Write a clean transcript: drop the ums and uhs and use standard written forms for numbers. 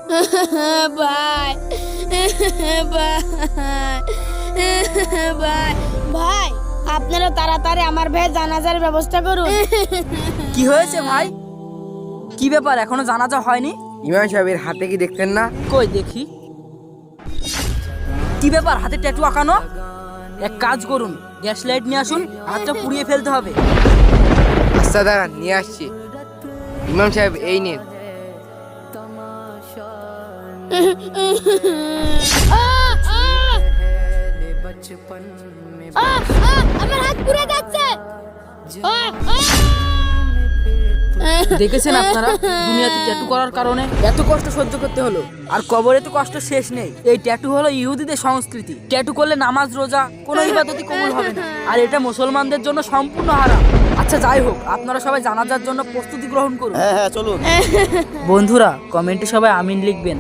ভাই ভাই ভাই ভাই আপনারা তাড়াতাড়ি আমার ভাইয়ের জানাজার ব্যবস্থা করুন। কি হয়েছে ভাই? কি ব্যাপার, এখনো জানাজা হয়নি? ইমাম সাহেবের হাতে কি দেখতেন না? কই দেখি। কি ব্যাপার, হাতে ট্যাটু আঁকানো? এক কাজ করুন, গ্যাস লাইট নিয়ে আসুন, হাতটা পুড়িয়ে ফেলতে হবে। আচ্ছা দাঁড়ান, নিয়ে আসছি। ইমাম সাহেব এই নিন। আমার হাত পুড়ে যাচ্ছে। দেখেছেন আপনারা, দুনিয়াতে ট্যাটু করার কারণে এত কষ্ট সহ্য করতে হলো, আর কবরে তো কষ্ট শেষ নেই। এই ট্যাটু হলো ইহুদিদের সংস্কৃতি। ট্যাটু করলে নামাজ রোজা কোনো ইবাদতই কবুল হবে না, আর এটা মুসলমানদের জন্য সম্পূর্ণ হারাম। আচ্ছা যাই হোক, আপনারা সবাই জানাজার জন্য প্রস্তুতি গ্রহণ করুন। হ্যাঁ চলুন। বন্ধুরা, কমেন্টে সবাই আমিন লিখবেন।